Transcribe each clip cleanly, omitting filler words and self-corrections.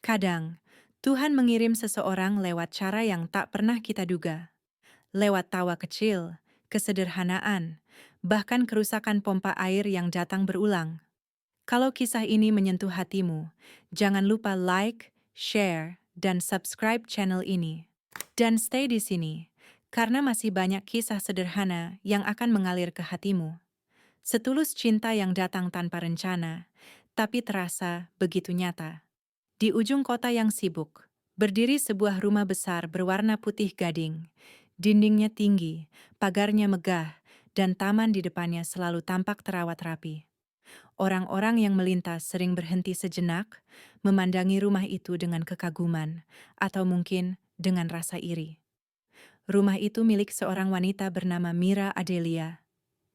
Kadang, Tuhan mengirim seseorang lewat cara yang tak pernah kita duga. Lewat tawa kecil, kesederhanaan, bahkan kerusakan pompa air yang datang berulang. Kalau kisah ini menyentuh hatimu, jangan lupa like, share, dan subscribe channel ini. Dan stay di sini, karena masih banyak kisah sederhana yang akan mengalir ke hatimu. Setulus cinta yang datang tanpa rencana, tapi terasa begitu nyata. Di ujung kota yang sibuk, berdiri sebuah rumah besar berwarna putih gading. Dindingnya tinggi, pagarnya megah, dan taman di depannya selalu tampak terawat rapi. Orang-orang yang melintas sering berhenti sejenak, memandangi rumah itu dengan kekaguman, atau mungkin dengan rasa iri. Rumah itu milik seorang wanita bernama Mira Adelia.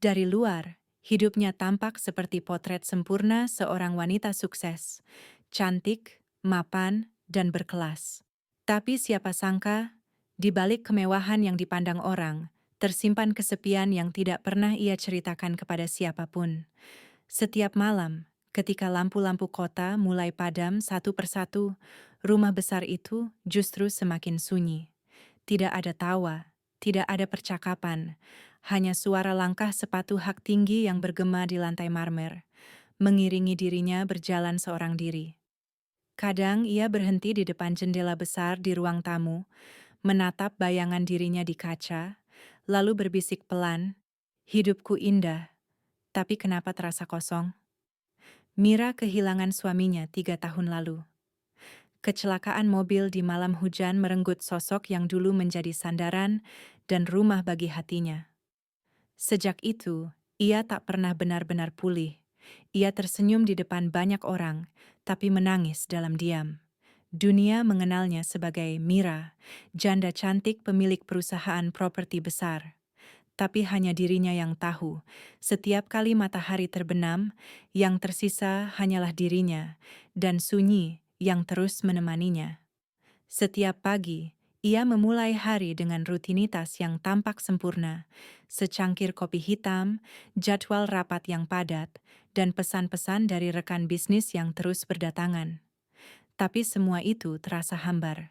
Dari luar, hidupnya tampak seperti potret sempurna seorang wanita sukses, cantik, mapan, dan berkelas. Tapi siapa sangka, di balik kemewahan yang dipandang orang, tersimpan kesepian yang tidak pernah ia ceritakan kepada siapapun. Setiap malam, ketika lampu-lampu kota mulai padam satu persatu, rumah besar itu justru semakin sunyi. Tidak ada tawa, tidak ada percakapan, hanya suara langkah sepatu hak tinggi yang bergema di lantai marmer, mengiringi dirinya berjalan seorang diri. Kadang ia berhenti di depan jendela besar di ruang tamu, menatap bayangan dirinya di kaca, lalu berbisik pelan, "Hidupku indah, tapi kenapa terasa kosong?" Mira kehilangan suaminya 3 tahun lalu. Kecelakaan mobil di malam hujan merenggut sosok yang dulu menjadi sandaran dan rumah bagi hatinya. Sejak itu, ia tak pernah benar-benar pulih. Ia tersenyum di depan banyak orang, tapi menangis dalam diam. Dunia mengenalnya sebagai Mira, janda cantik pemilik perusahaan properti besar. Tapi hanya dirinya yang tahu, setiap kali matahari terbenam, yang tersisa hanyalah dirinya, dan sunyi yang terus menemaninya. Setiap pagi, ia memulai hari dengan rutinitas yang tampak sempurna, secangkir kopi hitam, jadwal rapat yang padat, dan pesan-pesan dari rekan bisnis yang terus berdatangan. Tapi semua itu terasa hambar.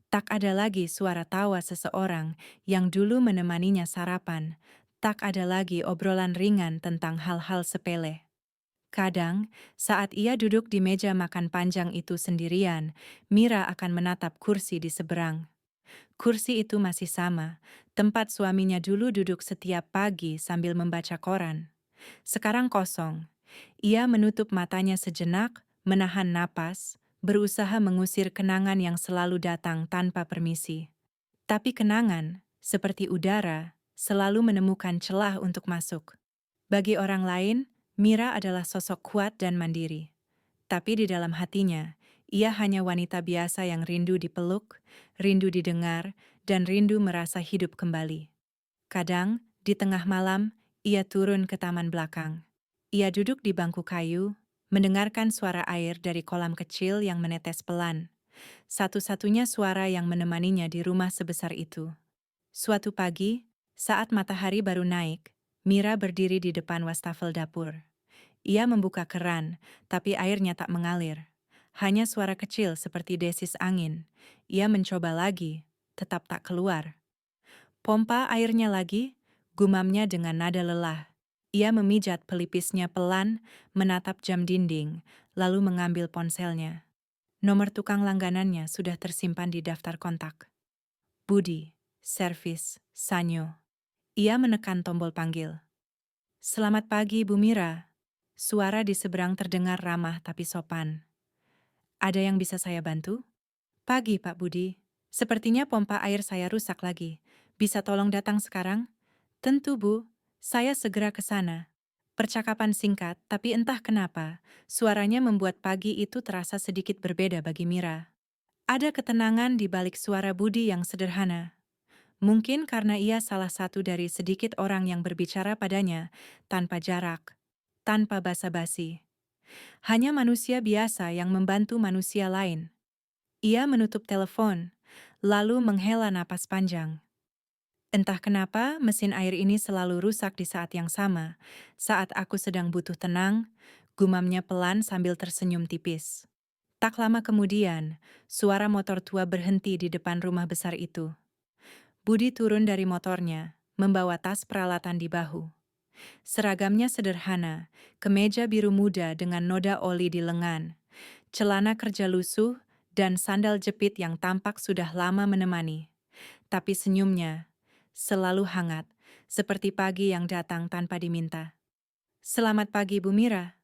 Tak ada lagi suara tawa seseorang yang dulu menemaninya sarapan, tak ada lagi obrolan ringan tentang hal-hal sepele. Kadang, saat ia duduk di meja makan panjang itu sendirian, Mira akan menatap kursi di seberang. Kursi itu masih sama, tempat suaminya dulu duduk setiap pagi sambil membaca koran. Sekarang kosong. Ia menutup matanya sejenak, menahan napas, berusaha mengusir kenangan yang selalu datang tanpa permisi. Tapi kenangan, seperti udara, selalu menemukan celah untuk masuk. Bagi orang lain, Mira adalah sosok kuat dan mandiri. Tapi di dalam hatinya, ia hanya wanita biasa yang rindu dipeluk, rindu didengar, dan rindu merasa hidup kembali. Kadang, di tengah malam, ia turun ke taman belakang. Ia duduk di bangku kayu, mendengarkan suara air dari kolam kecil yang menetes pelan. Satu-satunya suara yang menemaninya di rumah sebesar itu. Suatu pagi, saat matahari baru naik, Mira berdiri di depan wastafel dapur. Ia membuka keran, tapi airnya tak mengalir. Hanya suara kecil seperti desis angin. Ia mencoba lagi, tetap tak keluar. Pompa airnya lagi, gumamnya dengan nada lelah. Ia memijat pelipisnya pelan, menatap jam dinding, lalu mengambil ponselnya. Nomor tukang langganannya sudah tersimpan di daftar kontak. Budi, servis, Sanyo. Ia menekan tombol panggil. "Selamat pagi, Bu Mira." Suara di seberang terdengar ramah tapi sopan. "Ada yang bisa saya bantu?" "Pagi, Pak Budi. Sepertinya pompa air saya rusak lagi. Bisa tolong datang sekarang?" "Tentu, Bu. Saya segera ke sana." Percakapan singkat, tapi entah kenapa, suaranya membuat pagi itu terasa sedikit berbeda bagi Mira. Ada ketenangan di balik suara Budi yang sederhana. Mungkin karena ia salah satu dari sedikit orang yang berbicara padanya, tanpa jarak, tanpa basa-basi. Hanya manusia biasa yang membantu manusia lain. Ia menutup telepon, lalu menghela napas panjang. Entah kenapa mesin air ini selalu rusak di saat yang sama, saat aku sedang butuh tenang, gumamnya pelan sambil tersenyum tipis. Tak lama kemudian, suara motor tua berhenti di depan rumah besar itu. Budi turun dari motornya, membawa tas peralatan di bahu. Seragamnya sederhana, kemeja biru muda dengan noda oli di lengan, celana kerja lusuh, dan sandal jepit yang tampak sudah lama menemani. Tapi senyumnya selalu hangat, seperti pagi yang datang tanpa diminta. "Selamat pagi, Bu Mira,"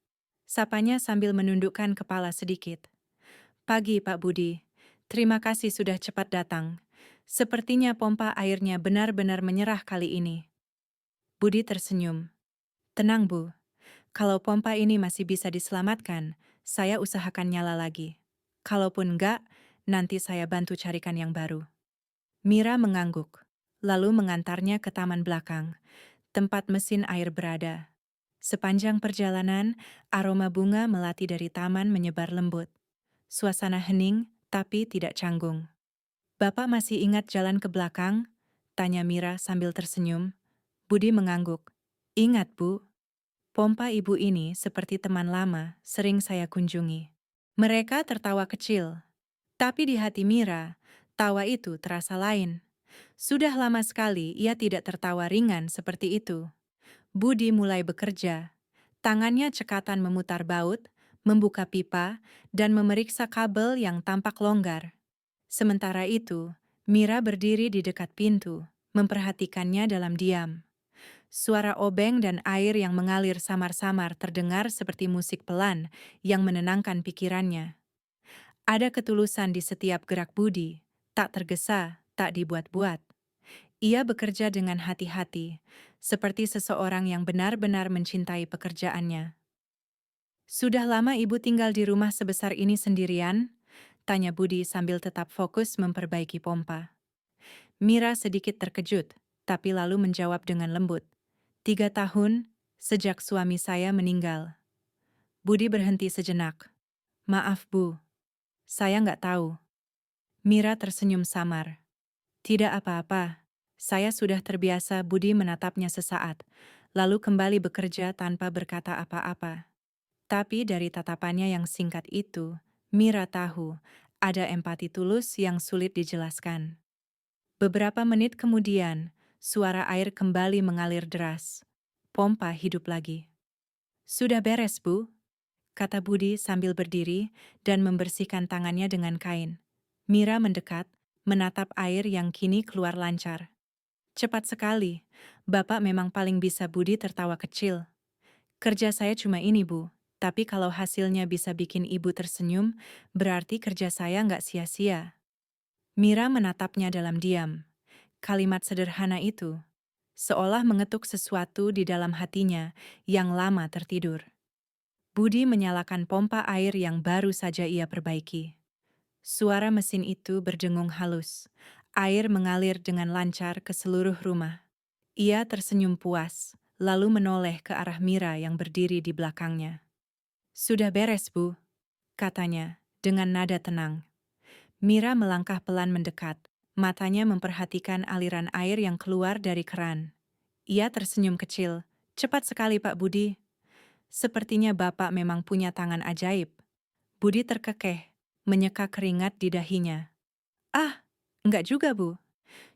sapanya sambil menundukkan kepala sedikit. "Pagi, Pak Budi. Terima kasih sudah cepat datang. Sepertinya pompa airnya benar-benar menyerah kali ini." Budi tersenyum. "Tenang, Bu. Kalau pompa ini masih bisa diselamatkan, saya usahakan nyala lagi. Kalaupun enggak, nanti saya bantu carikan yang baru." Mira mengangguk, lalu mengantarnya ke taman belakang, tempat mesin air berada. Sepanjang perjalanan, aroma bunga melati dari taman menyebar lembut. Suasana hening, tapi tidak canggung. "Bapak masih ingat jalan ke belakang?" tanya Mira sambil tersenyum. Budi mengangguk. "Ingat, Bu. Pompa ibu ini seperti teman lama, sering saya kunjungi." Mereka tertawa kecil. Tapi di hati Mira, tawa itu terasa lain. Sudah lama sekali ia tidak tertawa ringan seperti itu. Budi mulai bekerja. Tangannya cekatan memutar baut, membuka pipa, dan memeriksa kabel yang tampak longgar. Sementara itu, Mira berdiri di dekat pintu, memperhatikannya dalam diam. Suara obeng dan air yang mengalir samar-samar terdengar seperti musik pelan yang menenangkan pikirannya. Ada ketulusan di setiap gerak Budi, tak tergesa, tak dibuat-buat. Ia bekerja dengan hati-hati, seperti seseorang yang benar-benar mencintai pekerjaannya. "Sudah lama ibu tinggal di rumah sebesar ini sendirian?" tanya Budi sambil tetap fokus memperbaiki pompa. Mira sedikit terkejut, tapi lalu menjawab dengan lembut. "3 tahun, sejak suami saya meninggal." Budi berhenti sejenak. "Maaf, Bu. Saya nggak tahu." Mira tersenyum samar. "Tidak apa-apa. Saya sudah terbiasa." Budi menatapnya sesaat, lalu kembali bekerja tanpa berkata apa-apa. Tapi dari tatapannya yang singkat itu, Mira tahu ada empati tulus yang sulit dijelaskan. Beberapa menit kemudian, suara air kembali mengalir deras. Pompa hidup lagi. "Sudah beres, Bu," kata Budi sambil berdiri dan membersihkan tangannya dengan kain. Mira mendekat, menatap air yang kini keluar lancar. "Cepat sekali. Bapak memang paling bisa." Budi tertawa kecil. "Kerja saya cuma ini, Bu. Tapi kalau hasilnya bisa bikin Ibu tersenyum, berarti kerja saya nggak sia-sia." Mira menatapnya dalam diam. Kalimat sederhana itu, seolah mengetuk sesuatu di dalam hatinya yang lama tertidur. Budi menyalakan pompa air yang baru saja ia perbaiki. Suara mesin itu berdengung halus. Air mengalir dengan lancar ke seluruh rumah. Ia tersenyum puas, lalu menoleh ke arah Mira yang berdiri di belakangnya. "Sudah beres, Bu," katanya, dengan nada tenang. Mira melangkah pelan mendekat, matanya memperhatikan aliran air yang keluar dari keran. Ia tersenyum kecil. "Cepat sekali, Pak Budi. Sepertinya Bapak memang punya tangan ajaib." Budi terkekeh, menyeka keringat di dahinya. "Ah, enggak juga, Bu.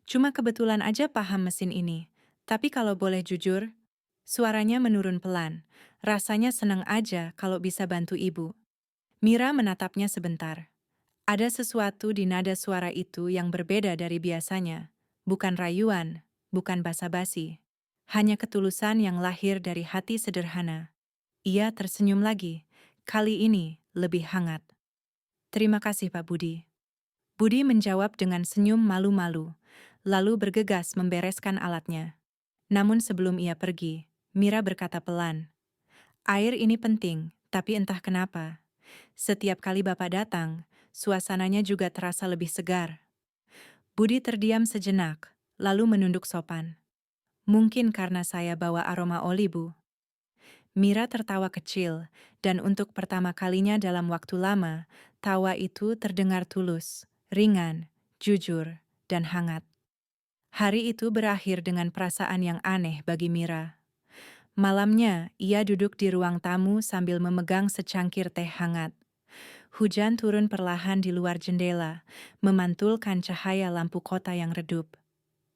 Cuma kebetulan aja paham mesin ini. Tapi kalau boleh jujur," suaranya menurun pelan. "Rasanya senang aja kalau bisa bantu Ibu." Mira menatapnya sebentar. Ada sesuatu di nada suara itu yang berbeda dari biasanya. Bukan rayuan, bukan basa-basi. Hanya ketulusan yang lahir dari hati sederhana. Ia tersenyum lagi, kali ini lebih hangat. "Terima kasih, Pak Budi." Budi menjawab dengan senyum malu-malu, lalu bergegas membereskan alatnya. Namun sebelum ia pergi, Mira berkata pelan, "Air ini penting, tapi entah kenapa. Setiap kali Bapak datang, suasananya juga terasa lebih segar." Budi terdiam sejenak, lalu menunduk sopan. "Mungkin karena saya bawa aroma oli, Bu." Mira tertawa kecil, dan untuk pertama kalinya dalam waktu lama, tawa itu terdengar tulus, ringan, jujur, dan hangat. Hari itu berakhir dengan perasaan yang aneh bagi Mira. Malamnya, ia duduk di ruang tamu sambil memegang secangkir teh hangat. Hujan turun perlahan di luar jendela, memantulkan cahaya lampu kota yang redup.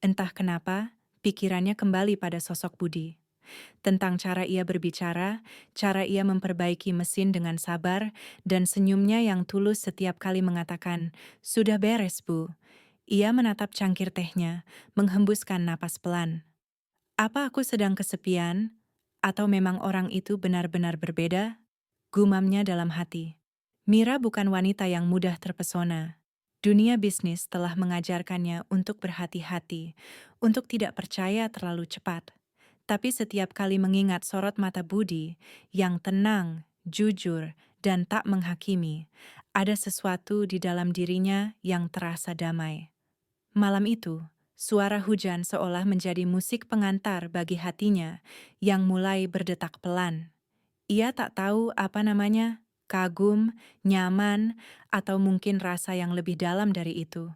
Entah kenapa, pikirannya kembali pada sosok Budi. Tentang cara ia berbicara, cara ia memperbaiki mesin dengan sabar, dan senyumnya yang tulus setiap kali mengatakan, "Sudah beres, Bu." Ia menatap cangkir tehnya, menghembuskan napas pelan. Apa aku sedang kesepian? Atau memang orang itu benar-benar berbeda? Gumamnya dalam hati. Mira bukan wanita yang mudah terpesona. Dunia bisnis telah mengajarkannya untuk berhati-hati, untuk tidak percaya terlalu cepat. Tapi setiap kali mengingat sorot mata Budi yang tenang, jujur, dan tak menghakimi, ada sesuatu di dalam dirinya yang terasa damai. Malam itu, suara hujan seolah menjadi musik pengantar bagi hatinya yang mulai berdetak pelan. Ia tak tahu apa namanya, kagum, nyaman, atau mungkin rasa yang lebih dalam dari itu.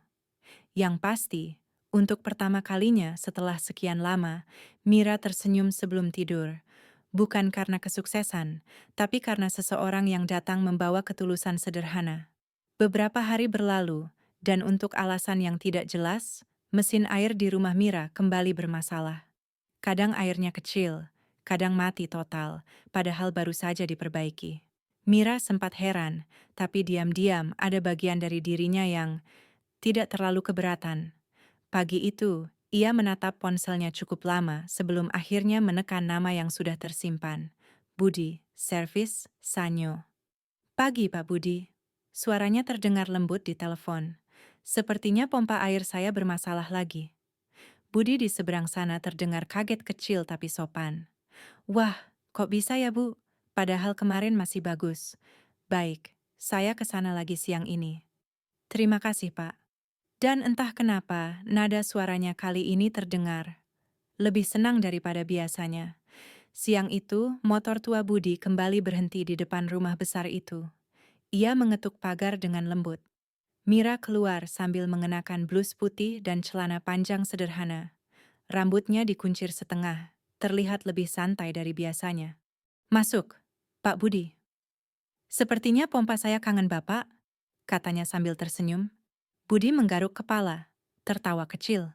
Yang pasti, untuk pertama kalinya setelah sekian lama, Mira tersenyum sebelum tidur. Bukan karena kesuksesan, tapi karena seseorang yang datang membawa ketulusan sederhana. Beberapa hari berlalu, dan untuk alasan yang tidak jelas, mesin air di rumah Mira kembali bermasalah. Kadang airnya kecil, kadang mati total, padahal baru saja diperbaiki. Mira sempat heran, tapi diam-diam ada bagian dari dirinya yang tidak terlalu keberatan. Pagi itu, ia menatap ponselnya cukup lama sebelum akhirnya menekan nama yang sudah tersimpan. Budi, servis, Sanyo. Pagi, Pak Budi. Suaranya terdengar lembut di telepon. Sepertinya pompa air saya bermasalah lagi. Budi di seberang sana terdengar kaget kecil tapi sopan. Wah, kok bisa ya, Bu? Padahal kemarin masih bagus. Baik, saya ke sana lagi siang ini. Terima kasih, Pak. Dan entah kenapa, nada suaranya kali ini terdengar lebih senang daripada biasanya. Siang itu, motor tua Budi kembali berhenti di depan rumah besar itu. Ia mengetuk pagar dengan lembut. Mira keluar sambil mengenakan blus putih dan celana panjang sederhana. Rambutnya dikuncir setengah, terlihat lebih santai dari biasanya. Masuk, Pak Budi. Sepertinya pompa saya kangen Bapak, katanya sambil tersenyum. Budi menggaruk kepala, tertawa kecil.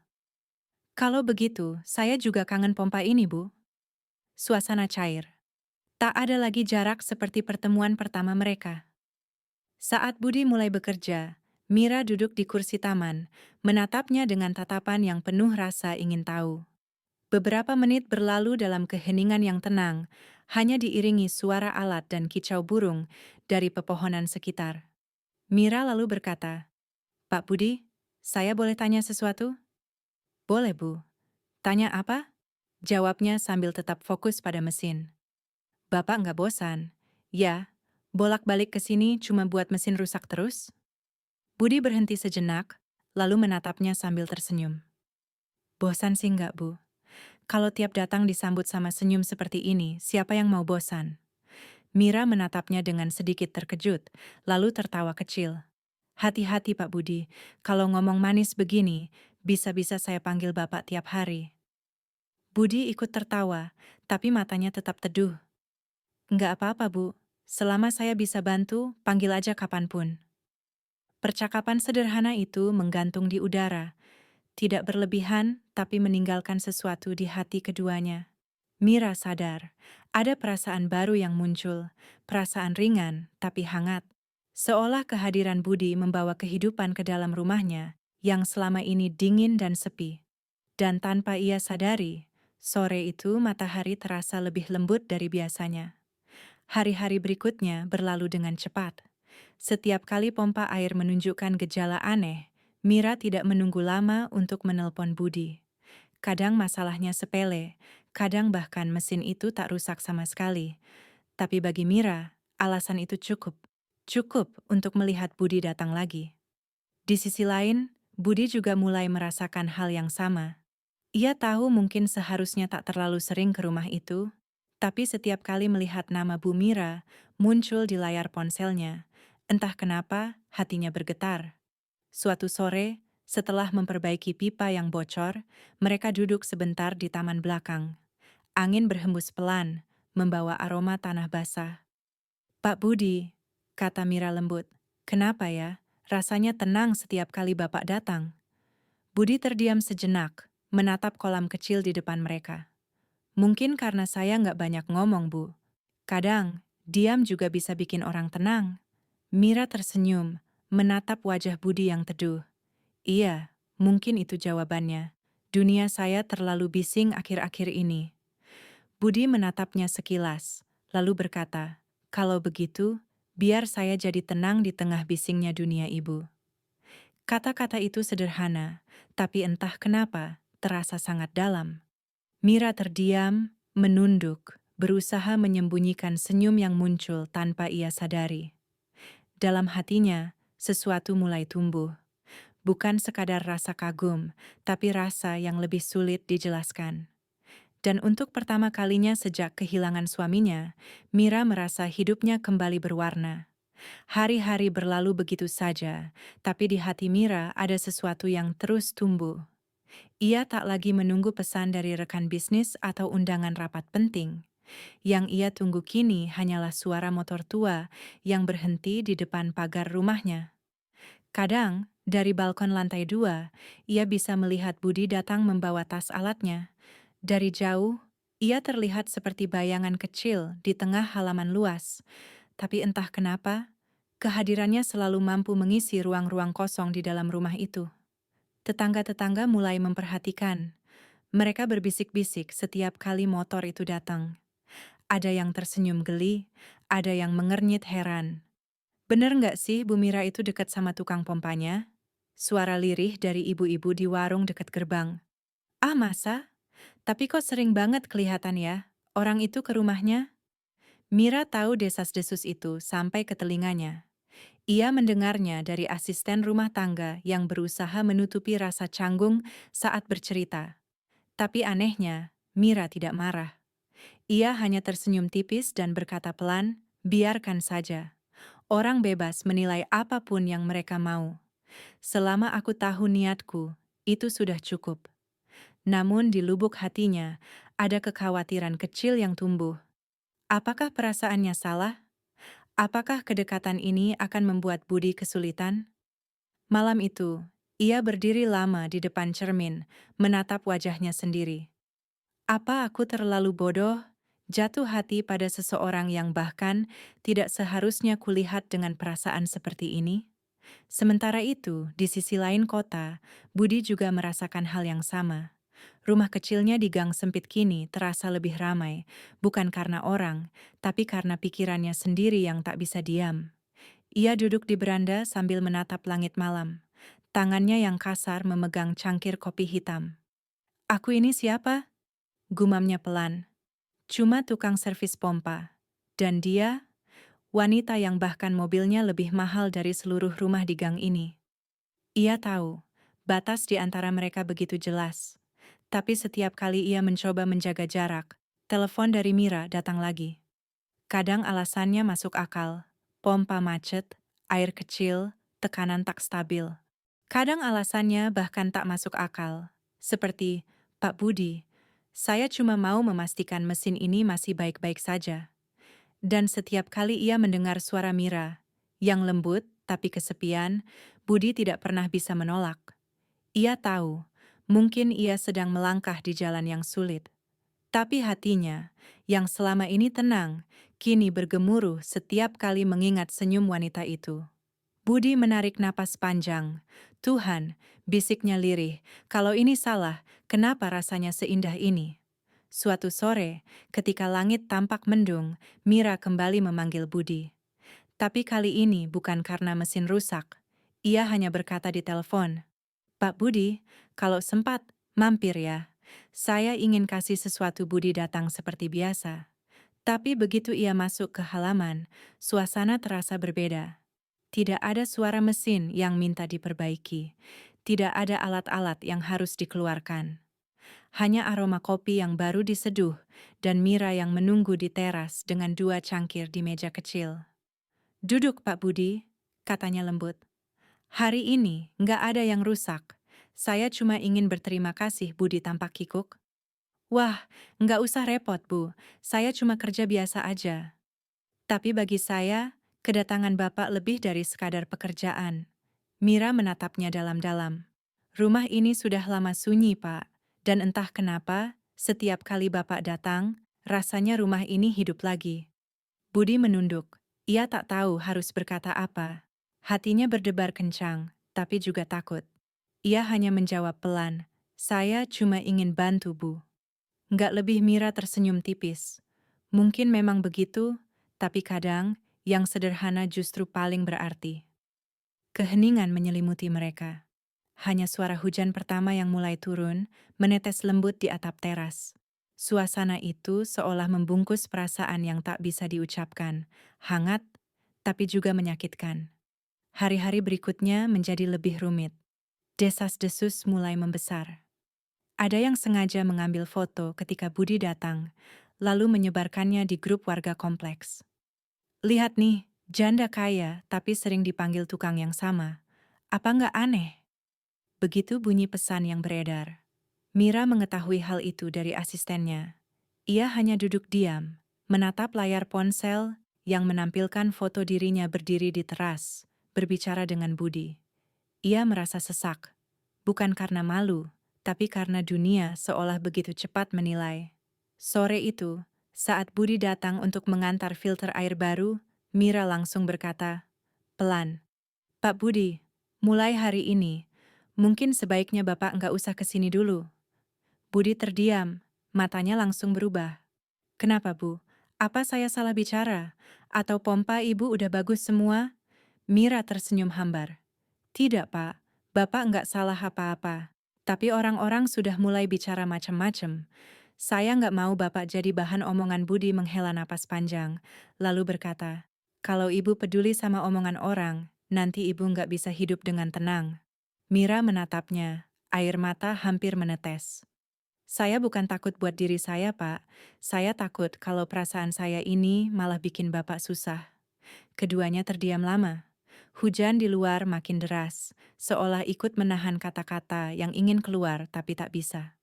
Kalau begitu, saya juga kangen pompa ini, Bu. Suasana cair. Tak ada lagi jarak seperti pertemuan pertama mereka. Saat Budi mulai bekerja, Mira duduk di kursi taman, menatapnya dengan tatapan yang penuh rasa ingin tahu. Beberapa menit berlalu dalam keheningan yang tenang, hanya diiringi suara alat dan kicau burung dari pepohonan sekitar. Mira lalu berkata, "Pak Budi, saya boleh tanya sesuatu?" "Boleh, Bu." "Tanya apa?" Jawabnya sambil tetap fokus pada mesin. "Bapak nggak bosan?" "Ya, bolak-balik ke sini cuma buat mesin rusak terus?" Budi berhenti sejenak, lalu menatapnya sambil tersenyum. "Bosan sih nggak, Bu. Kalau tiap datang disambut sama senyum seperti ini, siapa yang mau bosan?" Mira menatapnya dengan sedikit terkejut, lalu tertawa kecil. "Hati-hati Pak Budi, kalau ngomong manis begini, bisa-bisa saya panggil Bapak tiap hari." Budi ikut tertawa, tapi matanya tetap teduh. "Nggak apa-apa, Bu. Selama saya bisa bantu, panggil aja kapanpun." Percakapan sederhana itu menggantung di udara, tidak berlebihan, tapi meninggalkan sesuatu di hati keduanya. Mira sadar, ada perasaan baru yang muncul, perasaan ringan tapi hangat. Seolah kehadiran Budi membawa kehidupan ke dalam rumahnya, yang selama ini dingin dan sepi. Dan tanpa ia sadari, sore itu matahari terasa lebih lembut dari biasanya. Hari-hari berikutnya berlalu dengan cepat. Setiap kali pompa air menunjukkan gejala aneh, Mira tidak menunggu lama untuk menelpon Budi. Kadang masalahnya sepele, kadang bahkan mesin itu tak rusak sama sekali. Tapi bagi Mira, alasan itu cukup. Cukup untuk melihat Budi datang lagi. Di sisi lain, Budi juga mulai merasakan hal yang sama. Ia tahu mungkin seharusnya tak terlalu sering ke rumah itu, tapi setiap kali melihat nama Bu Mira muncul di layar ponselnya, entah kenapa hatinya bergetar. Suatu sore, setelah memperbaiki pipa yang bocor, mereka duduk sebentar di taman belakang. Angin berhembus pelan, membawa aroma tanah basah. "Pak Budi," kata Mira lembut, Kenapa ya? Rasanya tenang setiap kali Bapak datang. Budi terdiam sejenak, menatap kolam kecil di depan mereka. Mungkin karena saya nggak banyak ngomong, Bu. Kadang, diam juga bisa bikin orang tenang. Mira tersenyum, menatap wajah Budi yang teduh. Iya, mungkin itu jawabannya. Dunia saya terlalu bising akhir-akhir ini. Budi menatapnya sekilas, lalu berkata, "Kalau begitu, biar saya jadi tenang di tengah bisingnya dunia Ibu." Kata-kata itu sederhana, tapi entah kenapa terasa sangat dalam. Mira terdiam, menunduk, berusaha menyembunyikan senyum yang muncul tanpa ia sadari. Dalam hatinya, sesuatu mulai tumbuh. Bukan sekadar rasa kagum, tapi rasa yang lebih sulit dijelaskan. Dan untuk pertama kalinya sejak kehilangan suaminya, Mira merasa hidupnya kembali berwarna. Hari-hari berlalu begitu saja, tapi di hati Mira ada sesuatu yang terus tumbuh. Ia tak lagi menunggu pesan dari rekan bisnis atau undangan rapat penting. Yang ia tunggu kini hanyalah suara motor tua yang berhenti di depan pagar rumahnya. Kadang, dari balkon lantai 2, ia bisa melihat Budi datang membawa tas alatnya. Dari jauh, ia terlihat seperti bayangan kecil di tengah halaman luas. Tapi entah kenapa, kehadirannya selalu mampu mengisi ruang-ruang kosong di dalam rumah itu. Tetangga-tetangga mulai memperhatikan. Mereka berbisik-bisik setiap kali motor itu datang. Ada yang tersenyum geli, ada yang mengernyit heran. Bener nggak sih Bu Mira itu dekat sama tukang pompanya? Suara lirih dari ibu-ibu di warung dekat gerbang. Ah masa? Tapi kok sering banget kelihatan ya, orang itu ke rumahnya? Mira tahu desas-desus itu sampai ke telinganya. Ia mendengarnya dari asisten rumah tangga yang berusaha menutupi rasa canggung saat bercerita. Tapi anehnya, Mira tidak marah. Ia hanya tersenyum tipis dan berkata pelan, "Biarkan saja. Orang bebas menilai apapun yang mereka mau. Selama aku tahu niatku, itu sudah cukup." Namun di lubuk hatinya, ada kekhawatiran kecil yang tumbuh. Apakah perasaannya salah? Apakah kedekatan ini akan membuat Budi kesulitan? Malam itu, ia berdiri lama di depan cermin, menatap wajahnya sendiri. Apa aku terlalu bodoh? Jatuh hati pada seseorang yang bahkan tidak seharusnya kulihat dengan perasaan seperti ini? Sementara itu, di sisi lain kota, Budi juga merasakan hal yang sama. Rumah kecilnya di gang sempit kini terasa lebih ramai, bukan karena orang, tapi karena pikirannya sendiri yang tak bisa diam. Ia duduk di beranda sambil menatap langit malam. Tangannya yang kasar memegang cangkir kopi hitam. "Aku ini siapa?" gumamnya pelan. "Cuma tukang servis pompa. Dan dia, wanita yang bahkan mobilnya lebih mahal dari seluruh rumah di gang ini." Ia tahu, batas di antara mereka begitu jelas. Tapi setiap kali ia mencoba menjaga jarak, telepon dari Mira datang lagi. Kadang alasannya masuk akal. Pompa macet, air kecil, tekanan tak stabil. Kadang alasannya bahkan tak masuk akal. Seperti, "Pak Budi, saya cuma mau memastikan mesin ini masih baik-baik saja." Dan setiap kali ia mendengar suara Mira, yang lembut tapi kesepian, Budi tidak pernah bisa menolak. Ia tahu, mungkin ia sedang melangkah di jalan yang sulit. Tapi hatinya, yang selama ini tenang, kini bergemuruh setiap kali mengingat senyum wanita itu. Budi menarik napas panjang. "Tuhan," bisiknya lirih, "kalau ini salah, kenapa rasanya seindah ini?" Suatu sore, ketika langit tampak mendung, Mira kembali memanggil Budi. Tapi kali ini bukan karena mesin rusak. Ia hanya berkata di telepon, "Pak Budi, kalau sempat, mampir ya. Saya ingin kasih sesuatu." Budi datang seperti biasa. Tapi begitu ia masuk ke halaman, suasana terasa berbeda. Tidak ada suara mesin yang minta diperbaiki. Tidak ada alat-alat yang harus dikeluarkan. Hanya aroma kopi yang baru diseduh dan Mira yang menunggu di teras dengan 2 cangkir di meja kecil. "Duduk Pak Budi," katanya lembut. "Hari ini nggak ada yang rusak. Saya cuma ingin berterima kasih." Budi tampak kikuk. "Wah, nggak usah repot Bu, saya cuma kerja biasa aja." Tapi bagi saya, Kedatangan Bapak lebih dari sekadar pekerjaan. Mira menatapnya dalam-dalam. Rumah ini sudah lama sunyi, Pak. Dan entah kenapa, setiap kali Bapak datang, rasanya rumah ini hidup lagi. Budi menunduk. Ia tak tahu harus berkata apa. Hatinya berdebar kencang, tapi juga takut. Ia hanya menjawab pelan, "Saya cuma ingin bantu, Bu." Nggak lebih. Mira tersenyum tipis. Mungkin memang begitu, tapi kadang yang sederhana justru paling berarti. Keheningan menyelimuti mereka. Hanya suara hujan pertama yang mulai turun, menetes lembut di atap teras. Suasana itu seolah membungkus perasaan yang tak bisa diucapkan, hangat, tapi juga menyakitkan. Hari-hari berikutnya menjadi lebih rumit. Desas-desus mulai membesar. Ada yang sengaja mengambil foto ketika Budi datang, lalu menyebarkannya di grup warga kompleks. "Lihat nih, janda kaya tapi sering dipanggil tukang yang sama. Apa nggak aneh?" Begitu bunyi pesan yang beredar. Mira mengetahui hal itu dari asistennya. Ia hanya duduk diam, menatap layar ponsel yang menampilkan foto dirinya berdiri di teras, berbicara dengan Budi. Ia merasa sesak, bukan karena malu, tapi karena dunia seolah begitu cepat menilai. Sore itu, saat Budi datang untuk mengantar filter air baru, Mira langsung berkata, pelan, "Pak Budi, mulai hari ini, mungkin sebaiknya Bapak nggak usah kesini dulu." Budi terdiam, matanya langsung berubah. "Kenapa, Bu? Apa saya salah bicara? Atau pompa Ibu udah bagus semua?" Mira tersenyum hambar. "Tidak, Pak. Bapak nggak salah apa-apa. Tapi orang-orang sudah mulai bicara macam-macam. Saya nggak mau Bapak jadi bahan omongan." Budi menghela napas panjang, lalu berkata, "Kalau Ibu peduli sama omongan orang, nanti Ibu nggak bisa hidup dengan tenang." Mira menatapnya, air mata hampir menetes. "Saya bukan takut buat diri saya, Pak. Saya takut kalau perasaan saya ini malah bikin Bapak susah." Keduanya terdiam lama. Hujan di luar makin deras, seolah ikut menahan kata-kata yang ingin keluar tapi tak bisa.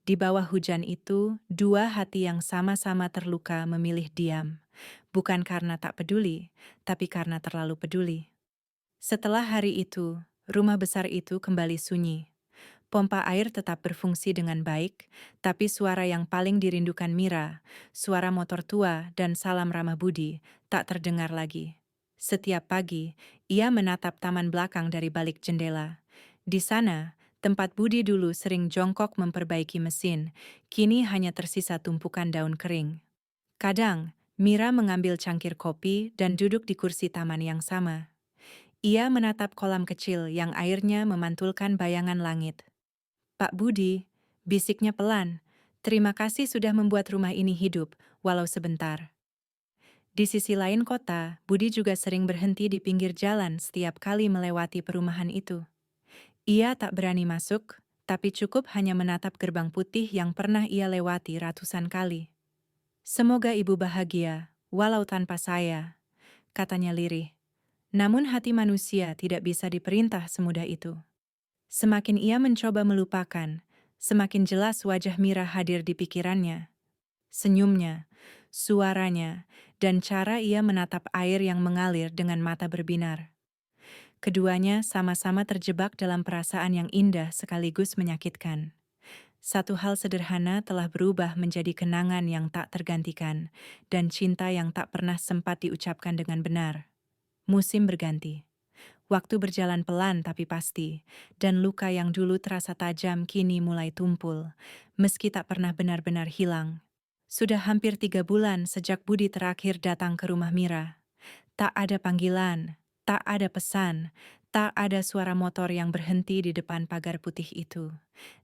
Di bawah hujan itu, dua hati yang sama-sama terluka memilih diam. Bukan karena tak peduli, tapi karena terlalu peduli. Setelah hari itu, rumah besar itu kembali sunyi. Pompa air tetap berfungsi dengan baik, tapi suara yang paling dirindukan Mira, suara motor tua dan salam ramah Budi, tak terdengar lagi. Setiap pagi, ia menatap taman belakang dari balik jendela. Di sana, tempat Budi dulu sering jongkok memperbaiki mesin, kini hanya tersisa tumpukan daun kering. Kadang, Mira mengambil cangkir kopi dan duduk di kursi taman yang sama. Ia menatap kolam kecil yang airnya memantulkan bayangan langit. "Pak Budi," bisiknya pelan, "terima kasih sudah membuat rumah ini hidup, walau sebentar." Di sisi lain kota, Budi juga sering berhenti di pinggir jalan setiap kali melewati perumahan itu. Ia tak berani masuk, tapi cukup hanya menatap gerbang putih yang pernah ia lewati ratusan kali. "Semoga Ibu bahagia, walau tanpa saya," katanya lirih. Namun hati manusia tidak bisa diperintah semudah itu. Semakin ia mencoba melupakan, semakin jelas wajah Mira hadir di pikirannya. Senyumnya, suaranya, dan cara ia menatap air yang mengalir dengan mata berbinar. Keduanya sama-sama terjebak dalam perasaan yang indah sekaligus menyakitkan. Satu hal sederhana telah berubah menjadi kenangan yang tak tergantikan, dan cinta yang tak pernah sempat diucapkan dengan benar. Musim berganti. Waktu berjalan pelan tapi pasti, dan luka yang dulu terasa tajam kini mulai tumpul, meski tak pernah benar-benar hilang. Sudah hampir 3 bulan sejak Budi terakhir datang ke rumah Mira. Tak ada panggilan, tak ada pesan, tak ada suara motor yang berhenti di depan pagar putih itu.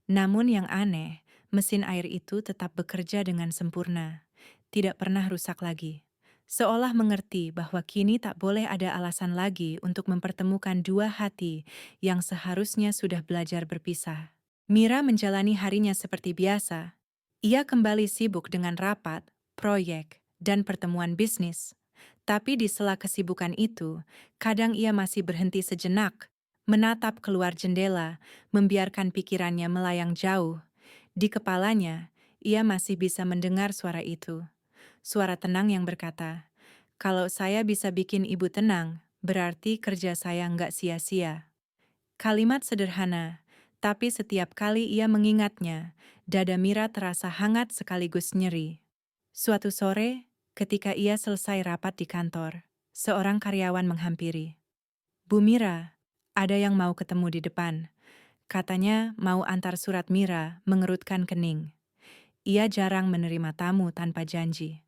Namun yang aneh, mesin air itu tetap bekerja dengan sempurna, tidak pernah rusak lagi. Seolah mengerti bahwa kini tak boleh ada alasan lagi untuk mempertemukan dua hati yang seharusnya sudah belajar berpisah. Mira menjalani harinya seperti biasa. Ia kembali sibuk dengan rapat, proyek, dan pertemuan bisnis. Tapi di sela kesibukan itu, kadang ia masih berhenti sejenak, menatap keluar jendela, membiarkan pikirannya melayang jauh. Di kepalanya, ia masih bisa mendengar suara itu. Suara tenang yang berkata, Kalau saya bisa bikin ibu tenang, berarti kerja saya nggak sia-sia. Kalimat sederhana, tapi setiap kali ia mengingatnya, dada Mira terasa hangat sekaligus nyeri. Suatu sore, ketika ia selesai rapat di kantor, seorang karyawan menghampiri. Bu Mira, ada yang mau ketemu di depan. Katanya mau antar surat. Mira mengerutkan kening. Ia jarang menerima tamu tanpa janji.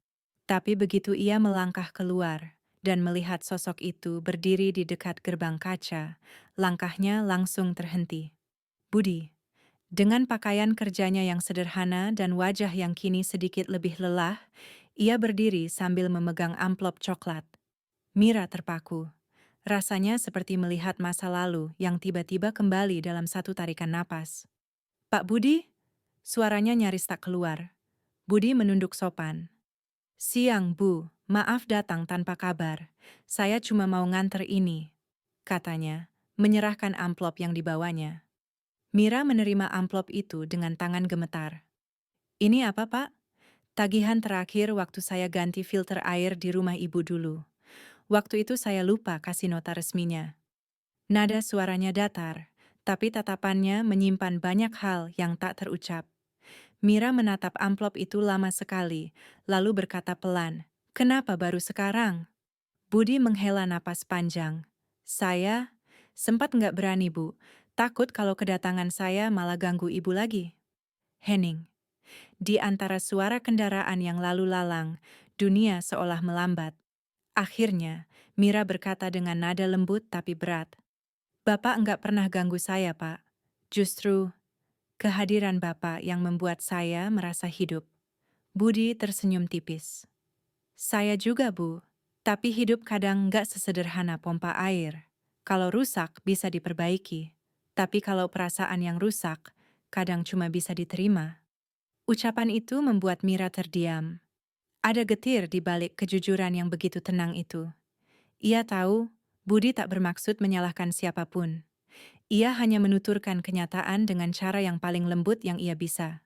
Tapi begitu ia melangkah keluar dan melihat sosok itu berdiri di dekat gerbang kaca, langkahnya langsung terhenti. Budi, dengan pakaian kerjanya yang sederhana dan wajah yang kini sedikit lebih lelah, ia berdiri sambil memegang amplop coklat. Mira terpaku. Rasanya seperti melihat masa lalu yang tiba-tiba kembali dalam satu tarikan napas. Pak Budi? Suaranya nyaris tak keluar. Budi menunduk sopan. Siang, Bu. Maaf datang tanpa kabar. Saya cuma mau nganter ini, katanya, menyerahkan amplop yang dibawanya. Mira menerima amplop itu dengan tangan gemetar. Ini apa, Pak? Tagihan terakhir waktu saya ganti filter air di rumah Ibu dulu. Waktu itu saya lupa kasih nota resminya. Nada suaranya datar, tapi tatapannya menyimpan banyak hal yang tak terucap. Mira menatap amplop itu lama sekali, lalu berkata pelan, "Kenapa baru sekarang?" Budi menghela napas panjang. "Saya sempat nggak berani, Bu. Takut kalau kedatangan saya malah ganggu Ibu lagi." Hening. Di antara suara kendaraan yang lalu lalang, dunia seolah melambat. Akhirnya, Mira berkata dengan nada lembut tapi berat. "Bapak nggak pernah ganggu saya, Pak. Justru, kehadiran Bapak yang membuat saya merasa hidup." Budi tersenyum tipis. "Saya juga, Bu. Tapi hidup kadang nggak sesederhana pompa air. Kalau rusak bisa diperbaiki. Tapi kalau perasaan yang rusak, kadang cuma bisa diterima." Ucapan itu membuat Mira terdiam. Ada getir di balik kejujuran yang begitu tenang itu. Ia tahu, Budi tak bermaksud menyalahkan siapapun. Ia hanya menuturkan kenyataan dengan cara yang paling lembut yang ia bisa.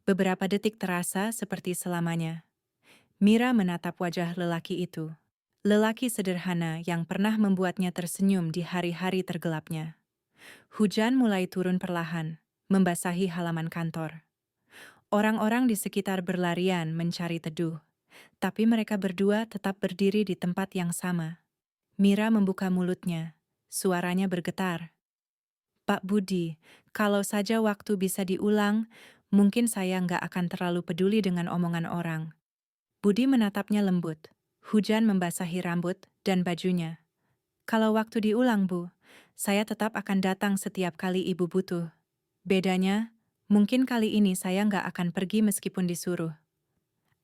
Beberapa detik terasa seperti selamanya. Mira menatap wajah lelaki itu. Lelaki sederhana yang pernah membuatnya tersenyum di hari-hari tergelapnya. Hujan mulai turun perlahan, membasahi halaman kantor. Orang-orang di sekitar berlarian mencari teduh, tapi mereka berdua tetap berdiri di tempat yang sama. Mira membuka mulutnya, suaranya bergetar. "Pak Budi, kalau saja waktu bisa diulang, mungkin saya nggak akan terlalu peduli dengan omongan orang." Budi menatapnya lembut. Hujan membasahi rambut dan bajunya. "Kalau waktu diulang, Bu, saya tetap akan datang setiap kali Ibu butuh. Bedanya, mungkin kali ini saya nggak akan pergi meskipun disuruh."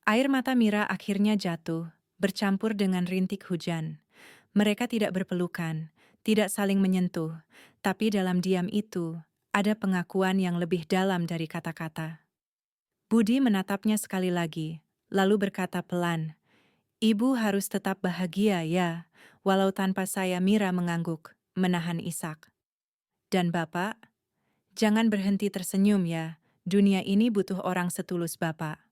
Air mata Mira akhirnya jatuh, bercampur dengan rintik hujan. Mereka tidak berpelukan, tidak saling menyentuh, tapi dalam diam itu, ada pengakuan yang lebih dalam dari kata-kata. Budi menatapnya sekali lagi, lalu berkata pelan, "Ibu harus tetap bahagia ya, walau tanpa saya." Mira mengangguk, menahan isak. "Dan Bapak, jangan berhenti tersenyum ya, dunia ini butuh orang setulus Bapak."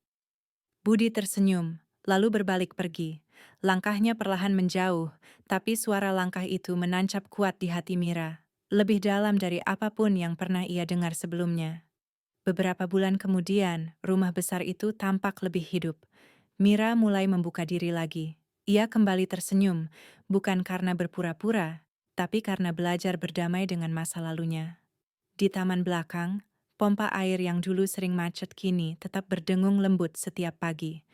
Budi tersenyum, lalu berbalik pergi. Langkahnya perlahan menjauh, tapi suara langkah itu menancap kuat di hati Mira, lebih dalam dari apapun yang pernah ia dengar sebelumnya. Beberapa bulan kemudian, rumah besar itu tampak lebih hidup. Mira mulai membuka diri lagi. Ia kembali tersenyum, bukan karena berpura-pura, tapi karena belajar berdamai dengan masa lalunya. Di taman belakang, pompa air yang dulu sering macet kini tetap berdengung lembut setiap pagi.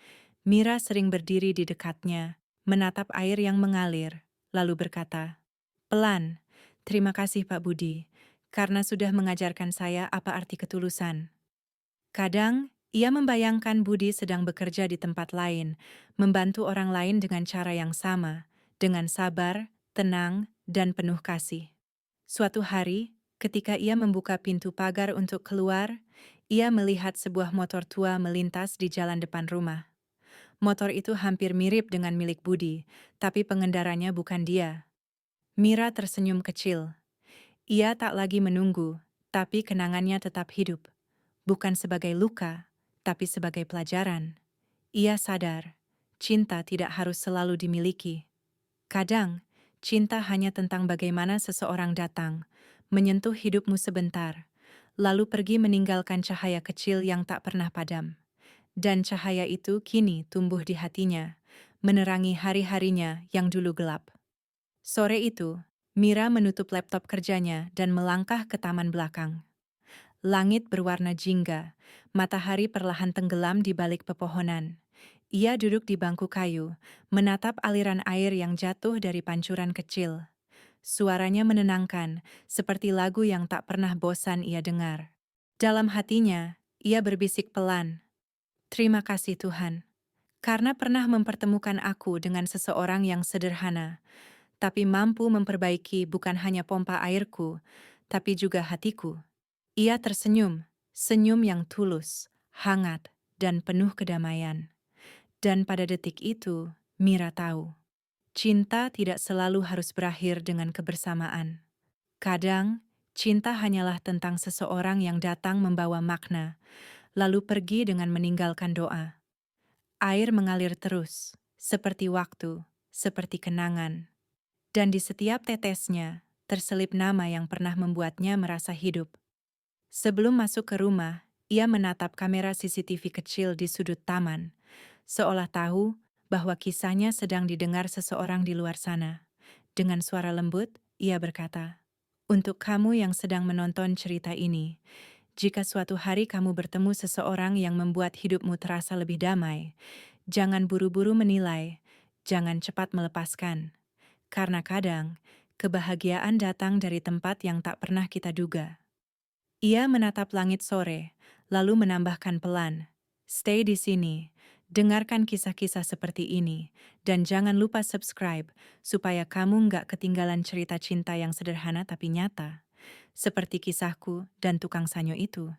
Mira sering berdiri di dekatnya, menatap air yang mengalir, lalu berkata, "Pelan, terima kasih Pak Budi, karena sudah mengajarkan saya apa arti ketulusan." Kadang, ia membayangkan Budi sedang bekerja di tempat lain, membantu orang lain dengan cara yang sama, dengan sabar, tenang, dan penuh kasih. Suatu hari, ketika ia membuka pintu pagar untuk keluar, ia melihat sebuah motor tua melintas di jalan depan rumah. Motor itu hampir mirip dengan milik Budi, tapi pengendaranya bukan dia. Mira tersenyum kecil. Ia tak lagi menunggu, tapi kenangannya tetap hidup. Bukan sebagai luka, tapi sebagai pelajaran. Ia sadar, cinta tidak harus selalu dimiliki. Kadang, cinta hanya tentang bagaimana seseorang datang, menyentuh hidupmu sebentar, lalu pergi meninggalkan cahaya kecil yang tak pernah padam. Dan cahaya itu kini tumbuh di hatinya, menerangi hari-harinya yang dulu gelap. Sore itu, Mira menutup laptop kerjanya dan melangkah ke taman belakang. Langit berwarna jingga, matahari perlahan tenggelam di balik pepohonan. Ia duduk di bangku kayu, menatap aliran air yang jatuh dari pancuran kecil. Suaranya menenangkan, seperti lagu yang tak pernah bosan ia dengar. Dalam hatinya, ia berbisik pelan, "Terima kasih Tuhan, karena pernah mempertemukan aku dengan seseorang yang sederhana, tapi mampu memperbaiki bukan hanya pompa airku, tapi juga hatiku." Ia tersenyum, senyum yang tulus, hangat, dan penuh kedamaian. Dan pada detik itu, Mira tahu, cinta tidak selalu harus berakhir dengan kebersamaan. Kadang, cinta hanyalah tentang seseorang yang datang membawa makna, lalu pergi dengan meninggalkan doa. Air mengalir terus, seperti waktu, seperti kenangan. Dan di setiap tetesnya, terselip nama yang pernah membuatnya merasa hidup. Sebelum masuk ke rumah, ia menatap kamera CCTV kecil di sudut taman, seolah tahu bahwa kisahnya sedang didengar seseorang di luar sana. Dengan suara lembut, ia berkata, "Untuk kamu yang sedang menonton cerita ini, jika suatu hari kamu bertemu seseorang yang membuat hidupmu terasa lebih damai, jangan buru-buru menilai, jangan cepat melepaskan. Karena kadang, kebahagiaan datang dari tempat yang tak pernah kita duga." Ia menatap langit sore, lalu menambahkan pelan, "Stay di sini, dengarkan kisah-kisah seperti ini, dan jangan lupa subscribe, supaya kamu nggak ketinggalan cerita cinta yang sederhana tapi nyata, seperti kisahku dan tukang sanyo itu."